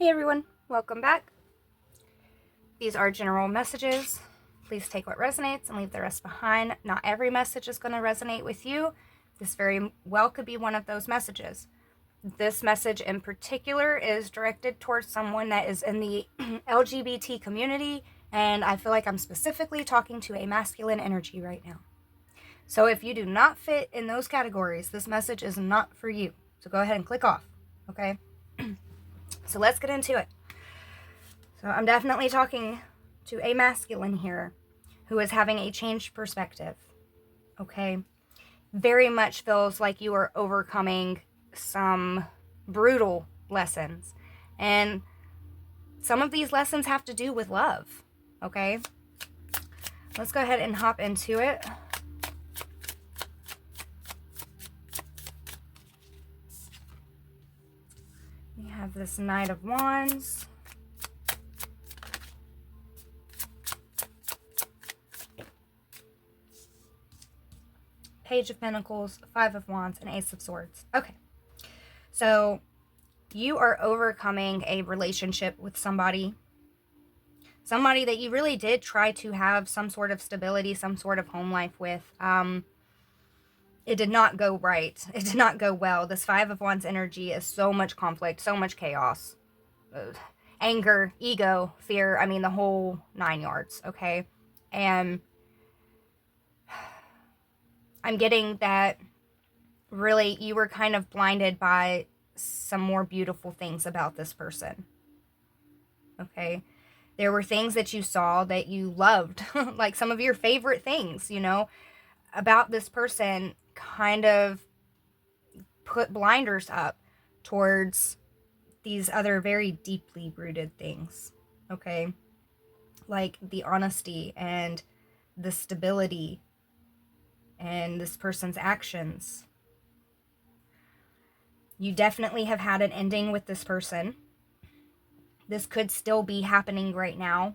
Hey everyone, welcome back. These are general messages. Please take what resonates and leave the rest behind. Not every message is going to resonate with you. This very well could be one of those messages. This message in particular is directed towards someone that is in the LGBT community, and I feel like I'm specifically talking to a masculine energy right now. So if you do not fit in those categories, this message is not for you. So go ahead and click off, okay? So let's get into it. So I'm definitely talking to a masculine here who is having a changed perspective, okay? Very much feels like you are overcoming some brutal lessons. And some of these lessons have to do with love, okay? Let's go ahead and hop into it. We have this Knight of Wands. Page of Pentacles, Five of Wands, and Ace of Swords. Okay. So you are overcoming a relationship with somebody that you really did try to have some sort of stability, some sort of home life with. It did not go right. It did not go well. This Five of Wands energy is so much conflict, so much chaos, anger, ego, fear. I mean, the whole 9 yards, okay? And I'm getting that really you were kind of blinded by some more beautiful things about this person, okay? There were things that you saw that you loved, like some of your favorite things, about this person kind of put blinders up towards these other very deeply rooted things, okay? Like the honesty and the stability and this person's actions. You definitely have had an ending with this person. This could still be happening right now.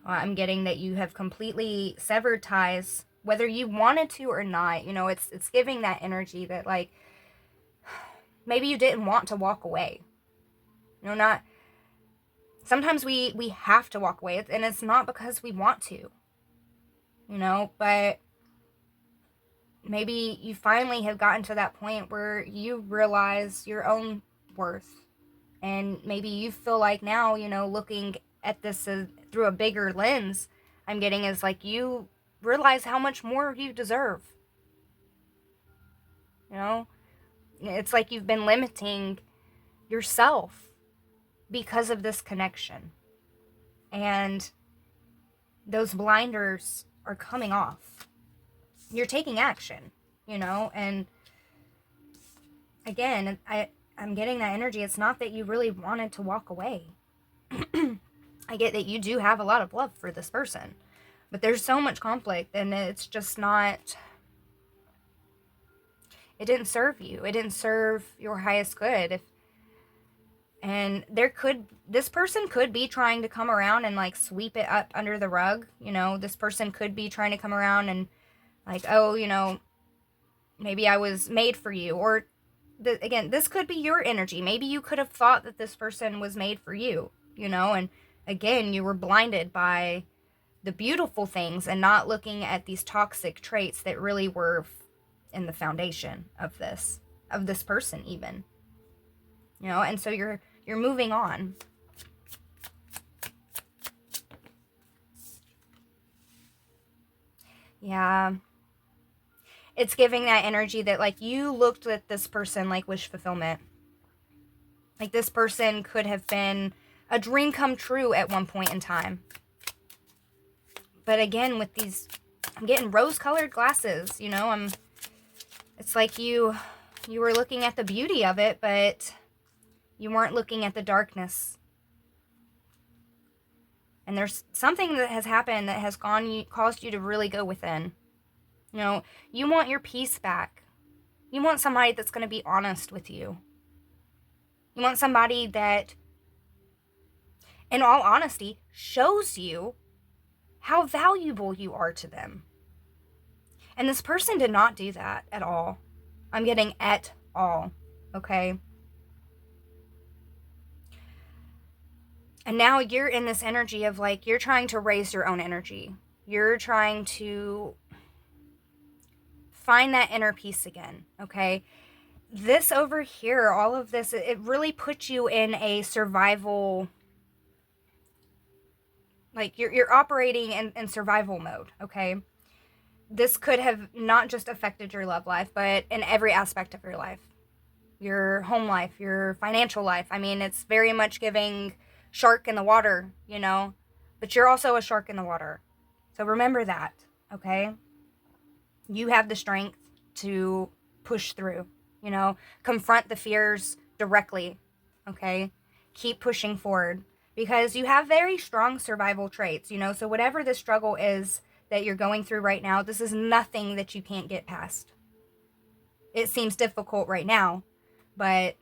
I'm getting that you have completely severed ties, whether you wanted to or not. It's giving that energy that, like, maybe you didn't want to walk away. Not sometimes we have to walk away, and it's not because we want to, but maybe you finally have gotten to that point where you realize your own worth, and maybe you feel like now, looking at this through a bigger lens, I'm getting is like you realize how much more you deserve. It's like you've been limiting yourself because of this connection. And those blinders are coming off. You're taking action, and again, I'm getting that energy. It's not that you really wanted to walk away. I get that you do have a lot of love for this person, but there's so much conflict, and it's just not, it didn't serve you. It didn't serve your highest good. And this person could be trying to come around and like sweep it up under the rug. This person could be trying to come around and like, oh, maybe I was made for you. Or again, this could be your energy. Maybe you could have thought that this person was made for you, and again, you were blinded by the beautiful things and not looking at these toxic traits that really were in the foundation of this person even. And so you're moving on. Yeah. It's giving that energy that like you looked at this person like wish fulfillment. Like this person could have been a dream come true at one point in time. But again, with these, I'm getting rose-colored glasses, it's like you were looking at the beauty of it, but you weren't looking at the darkness. And there's something that has happened that has caused you to really go within. You want your peace back. You want somebody that's going to be honest with you. You want somebody that, in all honesty, shows you how valuable you are to them. And this person did not do that at all. I'm getting at all, okay? And now you're in this energy of like, you're trying to raise your own energy. You're trying to find that inner peace again, okay? This over here, all of this, it really puts you in a survival, like you're operating in survival mode, okay? This could have not just affected your love life, but in every aspect of your life. Your home life, your financial life. I mean, it's very much giving shark in the water, you know? But you're also a shark in the water. So remember that, okay? You have the strength to push through, you know? Confront the fears directly, okay? Keep pushing forward because you have very strong survival traits, you know? So whatever the struggle is that you're going through right now, this is nothing that you can't get past. It seems difficult right now, but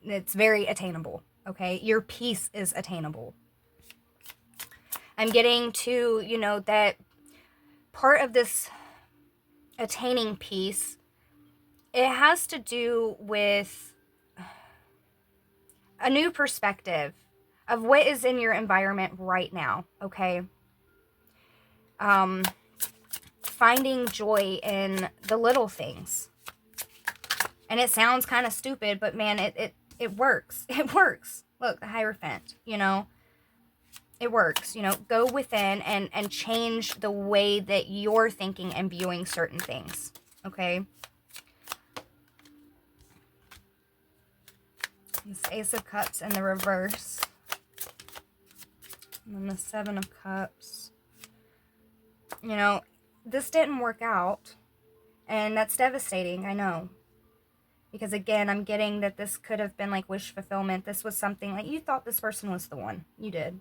it's very attainable, okay? Your peace is attainable. I'm getting to, you know, that part of this attaining peace, it has to do with a new perspective of what is in your environment right now, okay? Finding joy in the little things. And it sounds kind of stupid, but man, it works. It works. Look, the Hierophant, you know, it works. You know, go within and change the way that you're thinking and viewing certain things, okay? This Ace of Cups in the reverse. And then the Seven of Cups. You know, this didn't work out. And that's devastating, I know. Because again, I'm getting that this could have been like wish fulfillment. This was something like you thought this person was the one. You did.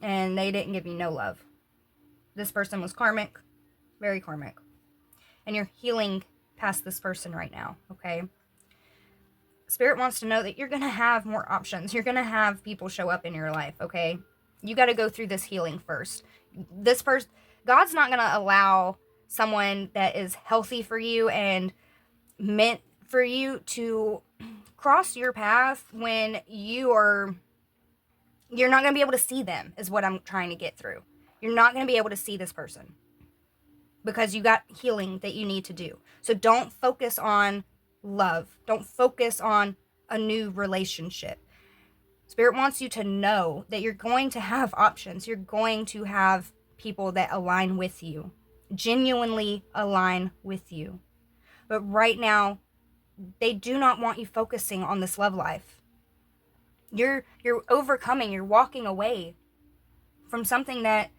And they didn't give you no love. This person was karmic. Very karmic. And you're healing past this person right now, okay? Spirit wants to know that you're going to have more options. You're going to have people show up in your life, okay? You got to go through this healing first. This person, God's not going to allow someone that is healthy for you and meant for you to cross your path when you're not going to be able to see them, is what I'm trying to get through. You're not going to be able to see this person because you got healing that you need to do. So don't focus on love. Don't focus on a new relationship. Spirit wants you to know that you're going to have options. You're going to have people that align with you, genuinely align with you. But right now, they do not want you focusing on this love life. You're overcoming, you're walking away from something that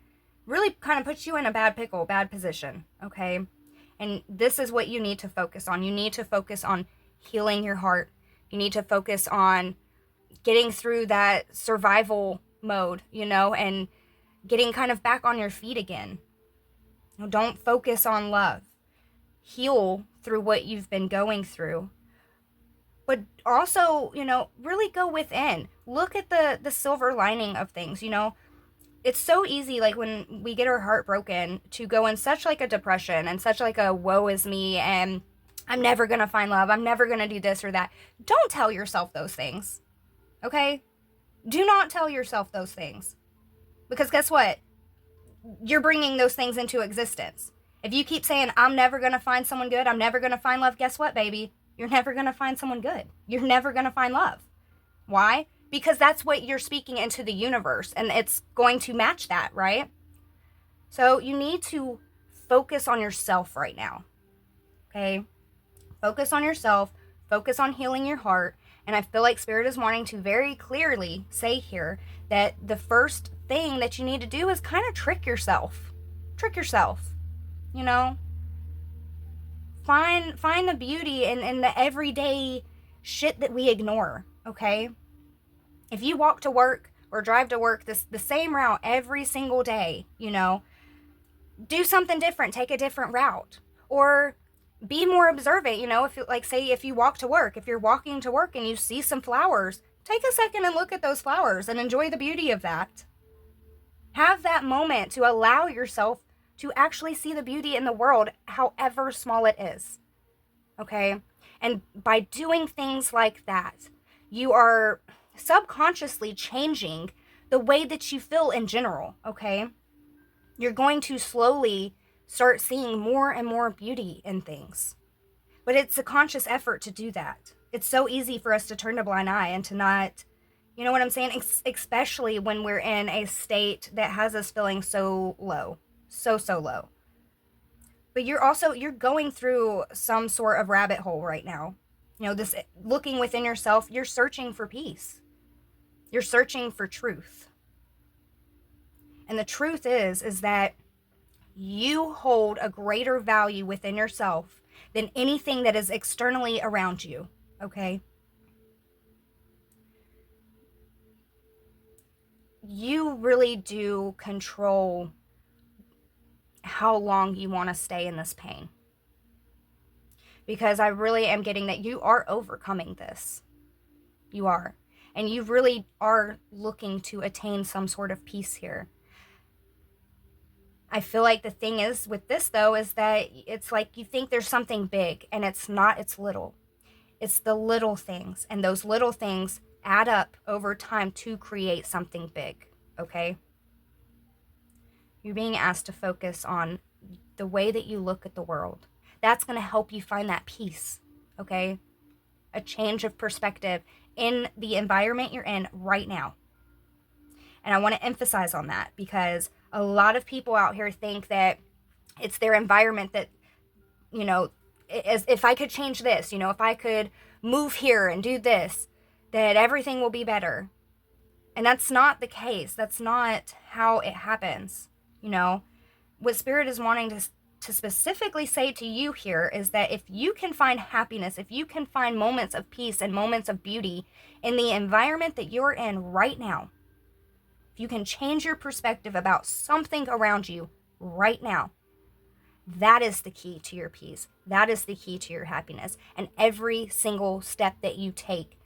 really kind of puts you in a bad pickle, bad position, okay? And this is what you need to focus on. You need to focus on healing your heart. You need to focus on getting through that survival mode, you know, and getting kind of back on your feet again. Don't focus on love. Heal through what you've been going through. But also, you know, really go within. Look at the silver lining of things, you know. It's so easy, like, when we get our heart broken, to go in such, like, a depression and such, like, a woe is me, and I'm never gonna find love, I'm never gonna do this or that. Don't tell yourself those things, okay? Do not tell yourself those things. Because guess what? You're bringing those things into existence. If you keep saying, I'm never gonna find someone good, I'm never gonna find love, guess what, baby? You're never gonna find someone good. You're never gonna find love. Why? Because that's what you're speaking into the universe, and it's going to match that, right? So you need to focus on yourself right now, okay? Focus on yourself, focus on healing your heart, and I feel like Spirit is wanting to very clearly say here that the first thing that you need to do is kind of trick yourself. Trick yourself, you know? Find the beauty in the everyday shit that we ignore, okay? If you walk to work or drive to work the same route every single day, you know, do something different, take a different route, or be more observant, you know. If you, like, say if you walk to work, if you're walking to work and you see some flowers, take a second and look at those flowers and enjoy the beauty of that. Have that moment to allow yourself to actually see the beauty in the world, however small it is, okay? And by doing things like that, you are subconsciously changing the way that you feel in general, okay? You're going to slowly start seeing more and more beauty in things. But it's a conscious effort to do that. It's so easy for us to turn a blind eye and to not, you know what I'm saying? Especially when we're in a state that has us feeling so low, so low. But you're going through some sort of rabbit hole right now. You know, this looking within yourself, you're searching for peace. You're searching for truth. And the truth is that you hold a greater value within yourself than anything that is externally around you, okay? You really do control how long you want to stay in this pain. Because I really am getting that you are overcoming this. You are. And you really are looking to attain some sort of peace here. I feel like the thing is with this, though, is that it's like you think there's something big, and it's not, it's little. It's the little things, and those little things add up over time to create something big, okay? You're being asked to focus on the way that you look at the world. That's going to help you find that peace, okay? A change of perspective in the environment you're in right now. And I want to emphasize on that because a lot of people out here think that it's their environment that, you know, if I could change this, you know, if I could move here and do this, that everything will be better. And that's not the case. That's not how it happens. You know, what Spirit is wanting to specifically say to you here is that if you can find happiness, if you can find moments of peace and moments of beauty in the environment that you're in right now, if you can change your perspective about something around you right now, that is the key to your peace. That is the key to your happiness. And every single step that you take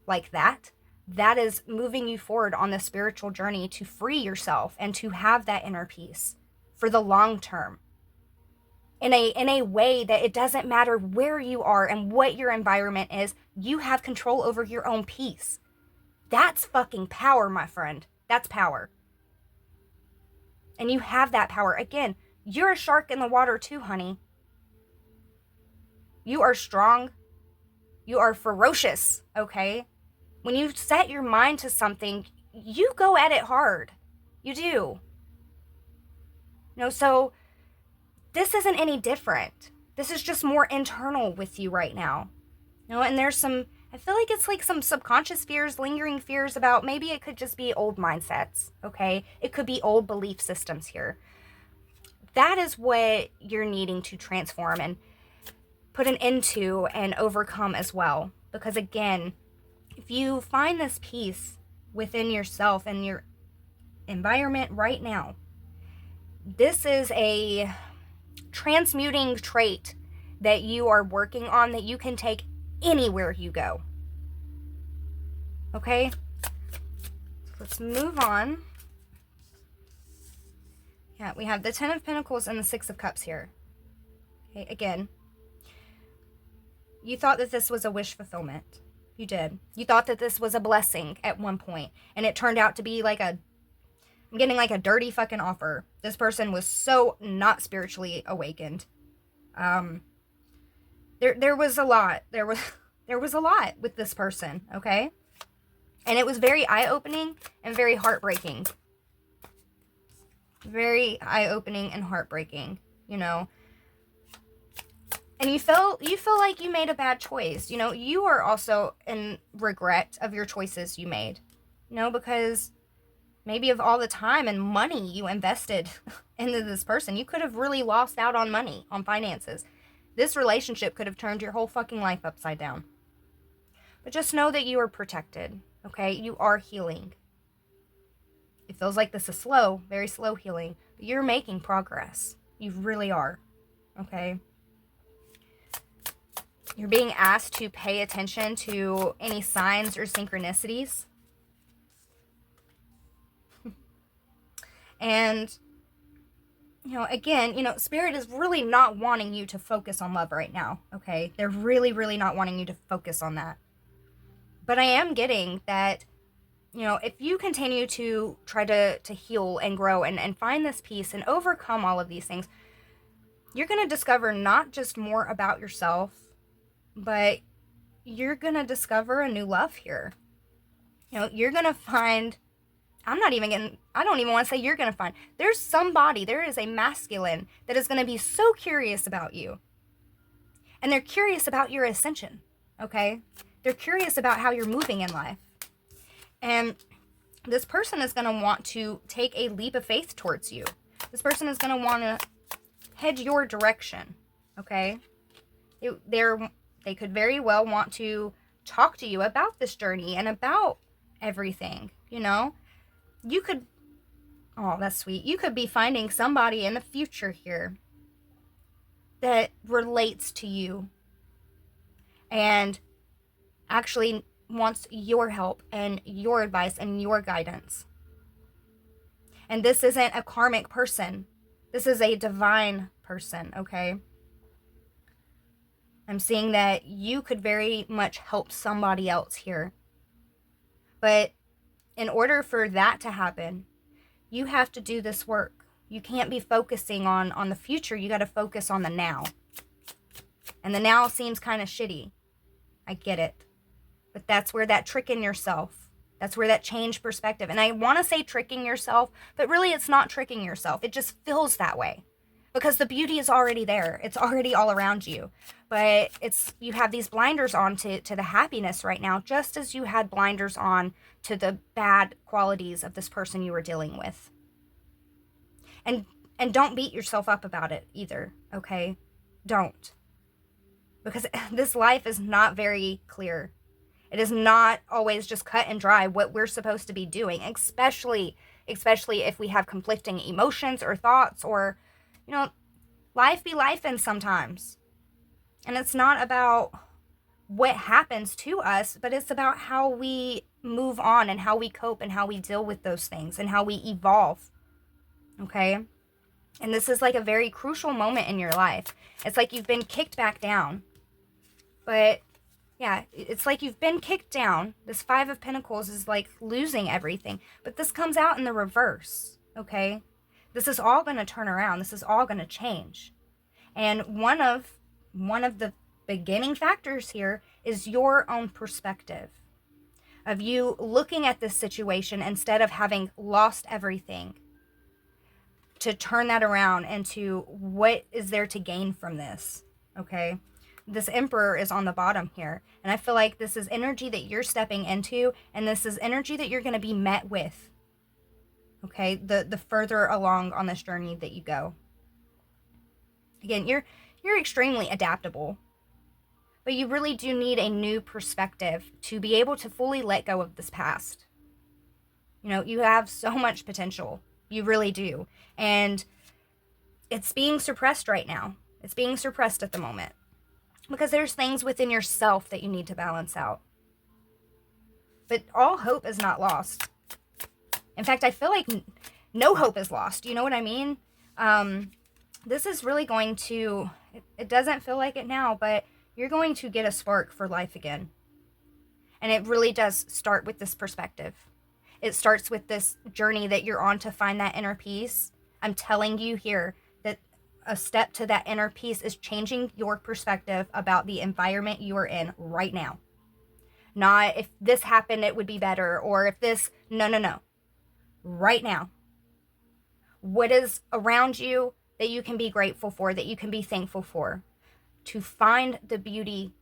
like that, that is moving you forward on the spiritual journey to free yourself and to have that inner peace for the long term. In a way that it doesn't matter where you are and what your environment is, you have control over your own peace. That's fucking power, my friend. That's power. And you have that power. Again, you're a shark in the water too, honey. You are strong. You are ferocious, okay? When you set your mind to something, you go at it hard. You do. You know, so this isn't any different. This is just more internal with you right now. You know, and there's some, I feel like it's like some subconscious fears, lingering fears about maybe it could just be old mindsets, okay? It could be old belief systems here. That is what you're needing to transform and put an end to and overcome as well. Because again, if you find this peace within yourself and your environment right now, this is a transmuting trait that you are working on that you can take anywhere you go. Okay? Let's move on. Yeah, we have the Ten of Pentacles and the Six of Cups here. Okay, again, you thought that this was a wish fulfillment. You did. You thought that this was a blessing at one point, and it turned out to be like I'm getting like a dirty fucking offer. This person was so not spiritually awakened. There was a lot. There was a lot with this person, okay? And it was very eye-opening and very heartbreaking. Very eye-opening and heartbreaking, you know. And you feel like you made a bad choice. You know, you are also in regret of your choices you made. You know, because maybe of all the time and money you invested into this person, you could have really lost out on money, on finances. This relationship could have turned your whole fucking life upside down. But just know that you are protected, okay? You are healing. It feels like this is slow, very slow healing, but you're making progress. You really are, okay? You're being asked to pay attention to any signs or synchronicities. And, you know, again, you know, Spirit is really not wanting you to focus on love right now, okay? They're really, really not wanting you to focus on that. But I am getting that if you continue to try to heal and grow and find this peace and overcome all of these things, you're going to discover not just more about yourself, but you're going to discover a new love here. You're going to find, I don't even want to say you're going to find, there is a masculine that is going to be so curious about you. And they're curious about your ascension, okay? They're curious about how you're moving in life. And this person is going to want to take a leap of faith towards you. This person is going to want to head your direction, okay? They could very well want to talk to you about this journey and about everything, You could, oh, that's sweet. You could be finding somebody in the future here that relates to you and actually wants your help and your advice and your guidance. And this isn't a karmic person. This is a divine person, okay? I'm seeing that you could very much help somebody else here. But in order for that to happen, you have to do this work. You can't be focusing on the future. You got to focus on the now. And the now seems kind of shitty. I get it. But that's where that tricking yourself, that's where that change perspective. And I want to say tricking yourself, but really it's not tricking yourself. It just feels that way because the beauty is already there. It's already all around you. But you have these blinders on to the happiness right now, just as you had blinders on to the bad qualities of this person you were dealing with. And don't beat yourself up about it either, okay? Don't. Because this life is not very clear. It is not always just cut and dry what we're supposed to be doing, especially if we have conflicting emotions or thoughts or, life be lifing sometimes. And it's not about what happens to us, but it's about how we move on and how we cope and how we deal with those things and how we evolve. Okay? And this is like a very crucial moment in your life. It's like you've been kicked back down. But yeah, it's like you've been kicked down. This Five of Pentacles is like losing everything. But this comes out in the reverse, okay? This is all going to turn around. This is all going to change. And one of the beginning factors here is your own perspective. Of you looking at this situation instead of having lost everything. To turn that around into what is there to gain from this, okay? This Emperor is on the bottom here. And I feel like this is energy that you're stepping into. And this is energy that you're going to be met with. Okay? The further along on this journey that you go. Again, you're extremely adaptable. But you really do need a new perspective to be able to fully let go of this past. You have so much potential. You really do. And it's being suppressed right now. It's being suppressed at the moment. Because there's things within yourself that you need to balance out. But all hope is not lost. In fact, I feel like no hope is lost. You know what I mean? This is really going to, it doesn't feel like it now, but you're going to get a spark for life again. And it really does start with this perspective. It starts with this journey that you're on to find that inner peace. I'm telling you here that a step to that inner peace is changing your perspective about the environment you are in right now. Not if this happened, it would be better, or if this, no. Right now. What is around you that you can be grateful for, that you can be thankful for? To find the beauty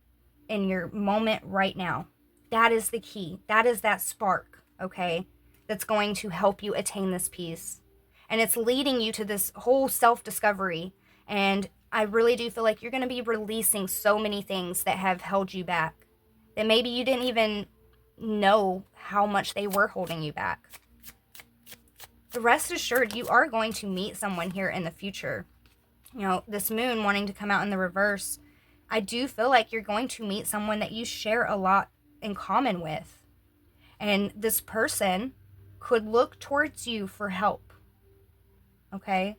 in your moment right now. That is the key. That is that spark, okay? That's going to help you attain this peace. And it's leading you to this whole self-discovery. And I really do feel like you're going to be releasing so many things that have held you back. That maybe you didn't even know how much they were holding you back. But rest assured, you are going to meet someone here in the future. This moon wanting to come out in the reverse. I do feel like you're going to meet someone that you share a lot in common with. And this person could look towards you for help. Okay?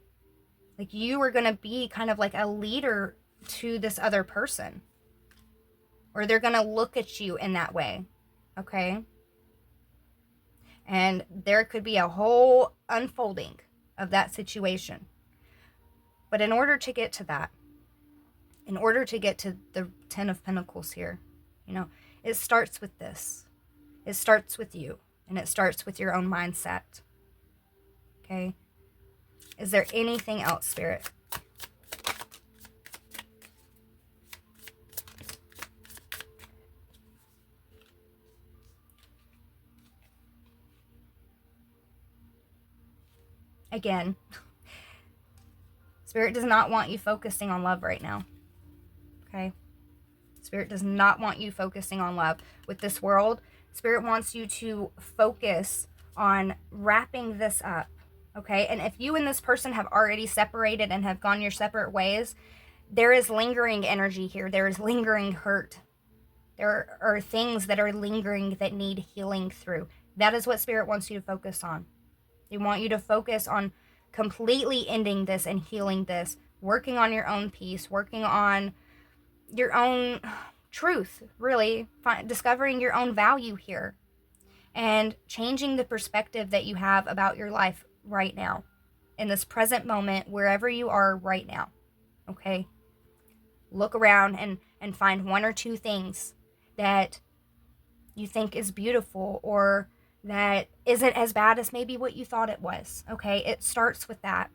Like you are going to be kind of like a leader to this other person. Or they're going to look at you in that way. Okay? And there could be a whole unfolding of that situation. But in order to get to that, in order to get to the 10 of Pentacles here, it starts with this. It starts with you, and it starts with your own mindset. Okay? Is there anything else, Spirit? Again, Spirit does not want you focusing on love right now. Okay? Spirit does not want you focusing on love. With this world, Spirit wants you to focus on wrapping this up. Okay? And if you and this person have already separated and have gone your separate ways, there is lingering energy here. There is lingering hurt. There are things that are lingering that need healing through. That is what Spirit wants you to focus on. They want you to focus on completely ending this and healing this, working on your own peace, working on your own truth, really, discovering your own value here, and changing the perspective that you have about your life right now, in this present moment, wherever you are right now. Okay? Look around and find one or two things that you think is beautiful, or that isn't as bad as maybe what you thought it was. Okay? It starts with that.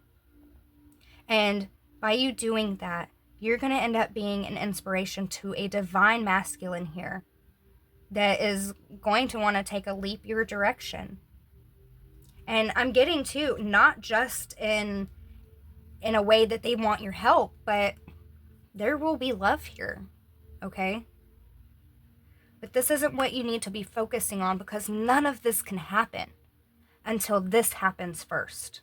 And by you doing that, you're going to end up being an inspiration to a divine masculine here that is going to want to take a leap your direction. And I'm getting to, not just in a way that they want your help, but there will be love here. Okay? But this isn't what you need to be focusing on, because none of this can happen until this happens first.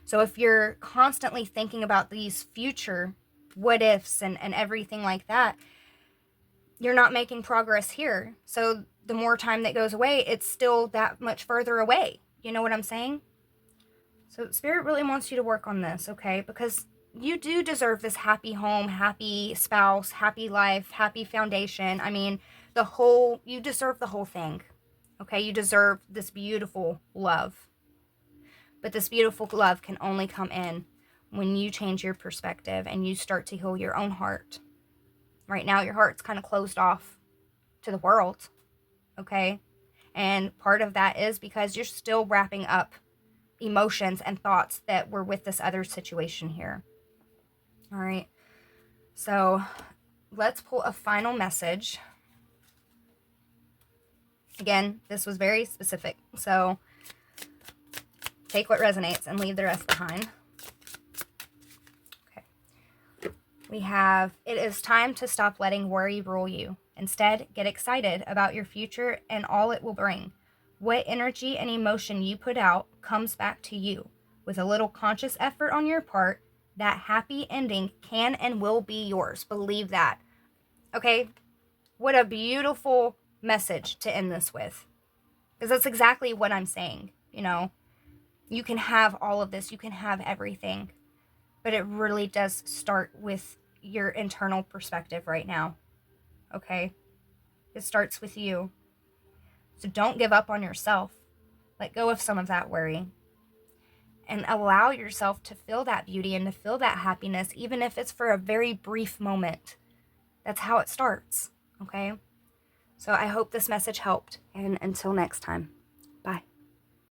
So if you're constantly thinking about these future what ifs and everything like that, you're not making progress here. So the more time that goes away, it's still that much further away. You know what I'm saying? So Spirit really wants you to work on this, okay? Because you do deserve this happy home, happy spouse, happy life, happy foundation. I mean, you deserve the whole thing, okay? You deserve this beautiful love. But this beautiful love can only come in when you change your perspective and you start to heal your own heart. Right now, your heart's kind of closed off to the world, okay? And part of that is because you're still wrapping up emotions and thoughts that were with this other situation here. All right, so let's pull a final message. Again, this was very specific, so take what resonates and leave the rest behind. Okay. We have, it is time to stop letting worry rule you. Instead, get excited about your future and all it will bring. What energy and emotion you put out comes back to you. With a little conscious effort on your part, that happy ending can and will be yours. Believe that. Okay? What a beautiful message to end this with. Because that's exactly what I'm saying. You can have all of this. You can have everything. But it really does start with your internal perspective right now. Okay? It starts with you. So don't give up on yourself. Let go of some of that worry. And allow yourself to feel that beauty and to feel that happiness, even if it's for a very brief moment. That's how it starts, okay? So I hope this message helped, and until next time.